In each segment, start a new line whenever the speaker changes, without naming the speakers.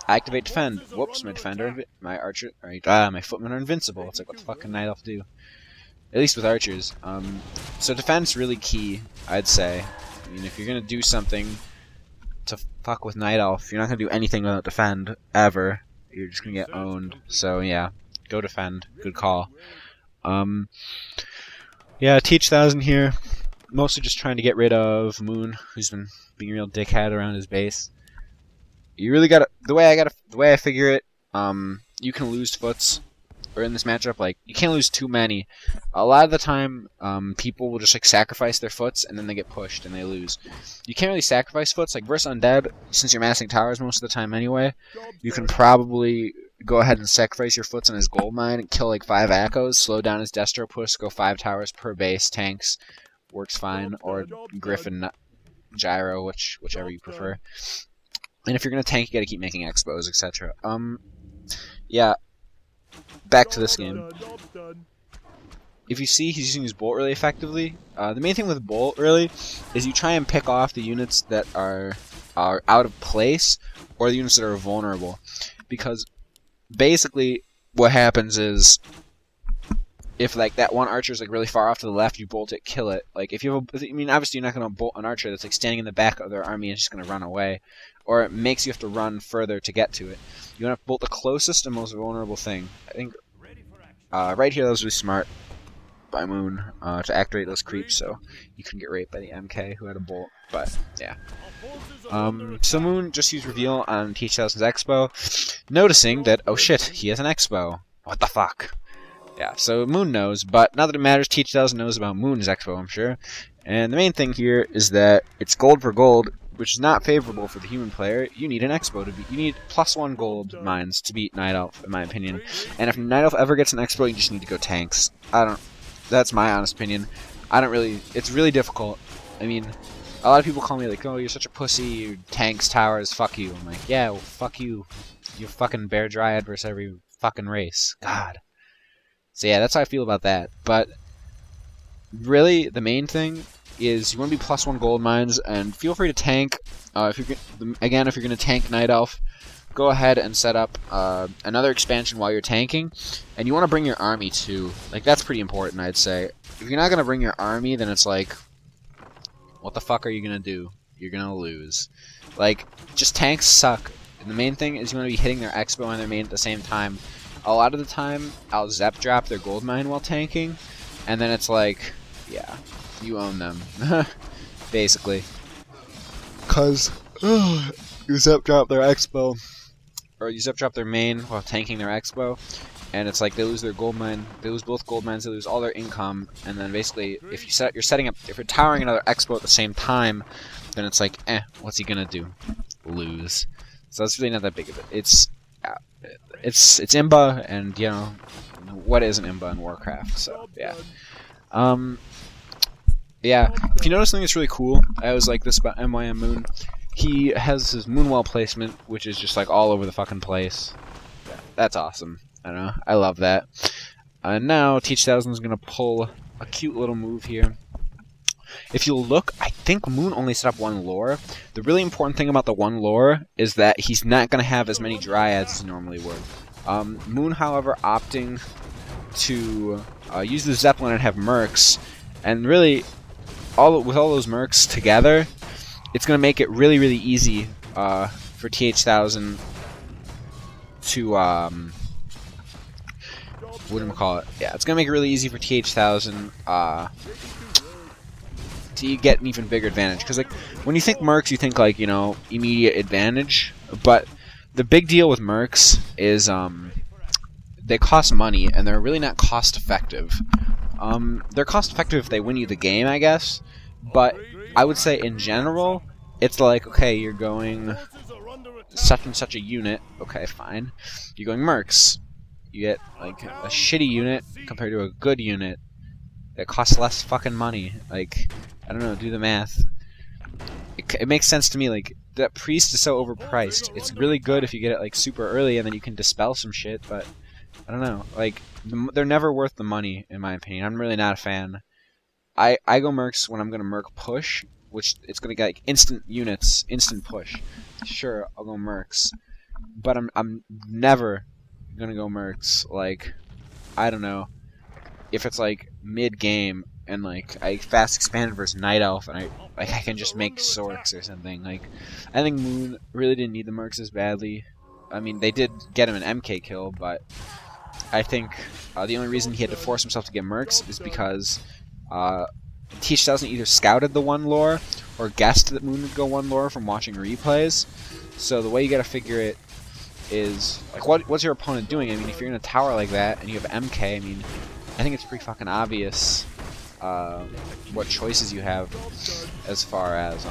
activate defend. Whoops, my defender, my archer, my footmen are invincible. It's like, what the fuck can night elf do? At least with archers. So defense really key, I'd say. I mean, if you're gonna do something to fuck with night elf, you're not gonna do anything without defend ever. You're just gonna get owned. So yeah, go defend. Good call. Yeah, Teach1000 here. Mostly just trying to get rid of Moon, who's been being a real dickhead around his base. You really gotta the way I figure it. You can lose foots, or in this matchup, like you can't lose too many. A lot of the time, people will just like sacrifice their foots and then they get pushed and they lose. You can't really sacrifice foots like versus undead, since you're massing towers most of the time anyway. You can probably go ahead and sacrifice your foots on his gold mine and kill like 5 echoes, slow down his destro push, go 5 towers per base, tanks, works fine, or Griffin, Gyro, whichever you prefer. And if you're gonna tank, you gotta keep making expos, etc. Yeah. Back to this game. If you see he's using his bolt really effectively, the main thing with bolt really is you try and pick off the units that are out of place or the units that are vulnerable, because basically what happens is if like that one archer is like really far off to the left, you bolt it, kill it. Like if you have I mean, obviously you're not gonna bolt an archer that's like standing in the back of their army and just gonna run away, or it makes you have to run further to get to it. You want to bolt the closest and most vulnerable thing. I think right here that was really smart by Moon to activate those creeps, so you couldn't get raped by the MK who had a bolt. But yeah. So Moon just used reveal on Teach1000's expo, noticing that oh shit, he has an expo. What the fuck? Yeah, so Moon knows, but not that it matters, Teach1000 knows about Moon's expo, I'm sure. And the main thing here is that it's gold for gold, which is not favorable for the human player. You need an expo to beat. You need +1 gold mines to beat Night Elf, in my opinion. And if Night Elf ever gets an expo, you just need to go tanks. That's my honest opinion. It's really difficult. I mean, a lot of people call me like, oh, you're such a pussy, you tanks, towers, fuck you. I'm like, yeah, well, fuck you. You're fucking Bear Dryad versus every fucking race. God. So yeah, that's how I feel about that. But really, the main thing is you want to be +1 gold mines, and feel free to tank. If you're going to tank Night Elf, go ahead and set up another expansion while you're tanking, and you want to bring your army too. Like that's pretty important, I'd say. If you're not going to bring your army, then it's like, what the fuck are you going to do? You're going to lose. Like, just tanks suck. And the main thing is you want to be hitting their expo and their main at the same time. A lot of the time, I'll zep drop their gold mine while tanking, and then it's like, yeah, you own them, basically. Cause you zep drop their expo, or you zep drop their main while tanking their expo, and it's like they lose their gold mine, they lose both gold mines, they lose all their income, and then basically, if you're towering another expo at the same time, then it's like, what's he gonna do? Lose. So that's really not that big of it. It's Imba, and you know what is an Imba in Warcraft. So yeah, yeah. If you notice something that's really cool, I always like this about MYM Moon. He has his Moonwell placement, which is just like all over the fucking place. Yeah, that's awesome. I don't know. I love that. Now Teach1000 is gonna pull a cute little move here. If you look, I think Moon only set up 1 lore. The really important thing about the 1 lore is that he's not going to have as many dryads as he normally would. Moon, however, opting to use the Zeppelin and have mercs, and really, with all those mercs together, it's going to make it really, really easy for Teach1000 to, whatchamacallit? Yeah, it's going to make it really easy for Teach1000, to get an even bigger advantage, because like when you think mercs, you think like, you know, immediate advantage, but the big deal with mercs is they cost money and they're really not cost effective. They're cost effective if they win you the game, I guess, but I would say in general it's like, okay, you're going such and such a unit, okay, fine, you're going mercs, you get like a shitty unit compared to a good unit that costs less fucking money. Like, I don't know, do the math. It makes sense to me, like, that priest is so overpriced. It's really good if you get it, like, super early and then you can dispel some shit, but, I don't know, like, they're never worth the money, in my opinion. I'm really not a fan. I go mercs when I'm gonna merc push, which it's gonna get, like, instant units, instant push. Sure, I'll go mercs. but I'm never gonna go mercs. Like, I don't know if it's like mid game and like I fast expanded versus Night Elf and I can just make Sorks or something. Like, I think Moon really didn't need the mercs as badly. I mean, they did get him an MK kill, but I think the only reason he had to force himself to get mercs is because Teach 1000 either scouted the one lore or guessed that Moon would go one lore from watching replays. So the way you gotta figure it is, like, what's your opponent doing? I mean, if you're in a tower like that and you have MK, I mean, I think it's pretty fucking obvious what choices you have as far as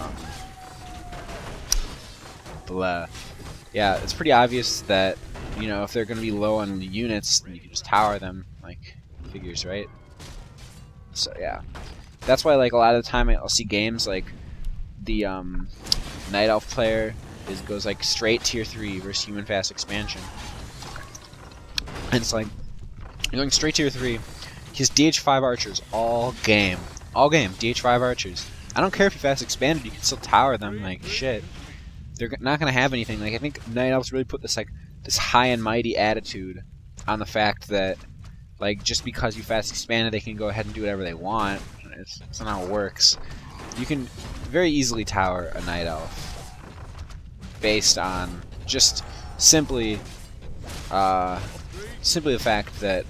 yeah, it's pretty obvious that, you know, if they're going to be low on the units, then you can just tower them, like, figures, right? So yeah, that's why, like, a lot of the time I'll see games like the Night Elf player goes like straight tier 3 versus human fast expansion, and it's like you're going straight tier 3. He's DH5 archers all game, DH5 archers. I don't care if you fast expanded, you can still tower them like shit. They're not gonna have anything. Like, I think Night Elves really put this like this high and mighty attitude on the fact that, like, just because you fast expanded, they can go ahead and do whatever they want. It's not how it works. You can very easily tower a Night Elf based on just simply the fact that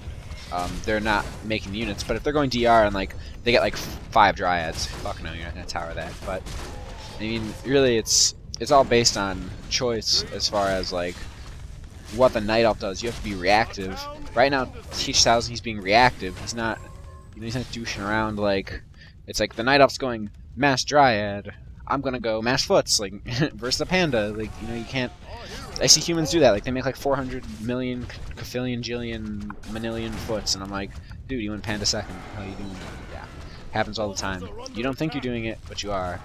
they're not making units. But if they're going DR and like they get like 5 Dryads, fuck no, you're not gonna tower that. But I mean, really, it's all based on choice as far as like what the Night Elf does. You have to be reactive. Right now, Teach 1000, he's being reactive. He's not, you know, he's not douching around. Like, it's like the Night Elf's going Mass Dryad, I'm gonna go Mass Foots, like versus the Panda. Like, you know, you can't. I see humans do that. Like, they make like 400 million, kafillion, jillion, manillion foots, and I'm like, dude, you went Panda second. How you doing? Yeah, happens all the time. You don't think you're doing it, but you are.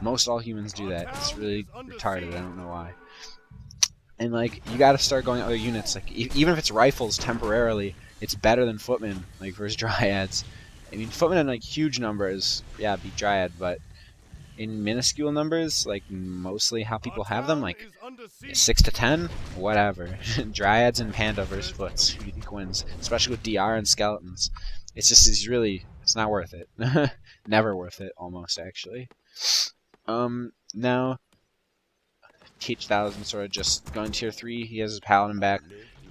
Most all humans do that. It's really retarded. I don't know why. And like, you gotta start going other units. Like, even if it's rifles temporarily, it's better than footmen. Like versus dryads. I mean, footmen in like huge numbers, yeah, beat dryad, but in minuscule numbers, like mostly how people have them, like 6 to 10, whatever. Dryads and panda versus foots. Who do you think wins? Especially with DR and skeletons. It's just, it's not worth it. Never worth it, almost, actually. Now, Teach 1000 sort of just going tier 3, he has his paladin back,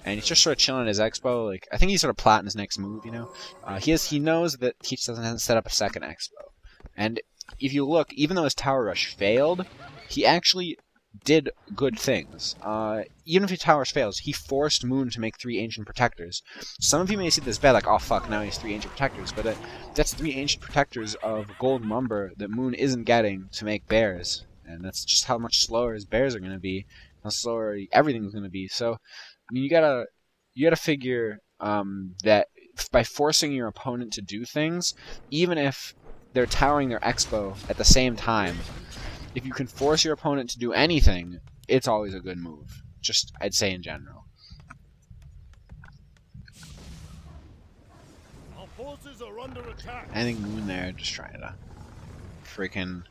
and he's just sort of chilling at his expo. Like, I think he's sort of plotting his next move, you know? He knows that Teach 1000 hasn't set up a second expo. And if you look, even though his tower rush failed, he actually did good things. Even if his tower rush fails, he forced Moon to make 3 Ancient Protectors. Some of you may see this bad, like, oh fuck, now he has 3 Ancient Protectors, but that's 3 Ancient Protectors of Gold Lumber that Moon isn't getting to make bears. And that's just how much slower his bears are going to be, how slower everything's going to be. So, I mean, you gotta figure that by forcing your opponent to do things, even if they're towering their expo at the same time, if you can force your opponent to do anything, it's always a good move. Just, I'd say in general.
Our forces are under attack.
I think Moon there just trying to freaking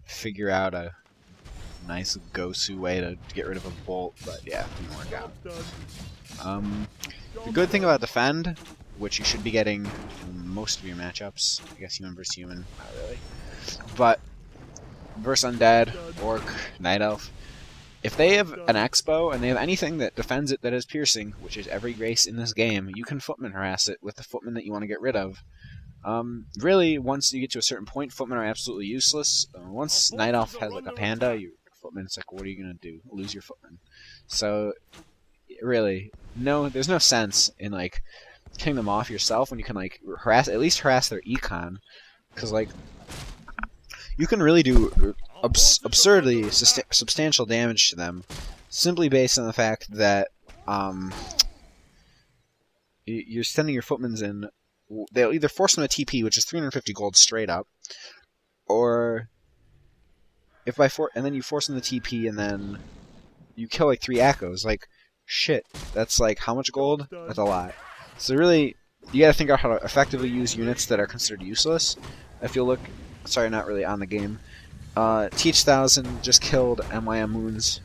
figure out a nice Gosu way to get rid of a bolt, but yeah, it didn't work out. The good thing about defend, which you should be getting in most of your matchups, I guess human versus human, not really, but versus undead, orc, night elf, if they have an expo and they have anything that defends it that is piercing, which is every grace in this game, you can footman harass it with the footman that you want to get rid of. Really, once you get to a certain point, footmen are absolutely useless. Once Night Elf has like a panda, your footman, it's like, what are you gonna do? Lose your footman. So, really, no, there's no sense in like killing them off yourself when you can like at least harass their econ, because like you can really do absurdly substantial damage to them simply based on the fact that you're sending your footmans in. They'll either force them to TP, which is 350 gold straight up, or if and then you force them to TP and then you kill like 3 echoes. Like, shit, that's like how much gold? That's a lot. So really, you gotta think out how to effectively use units that are considered useless. If you look, sorry, not really on the game. Teach 1000 just killed MYM Moon's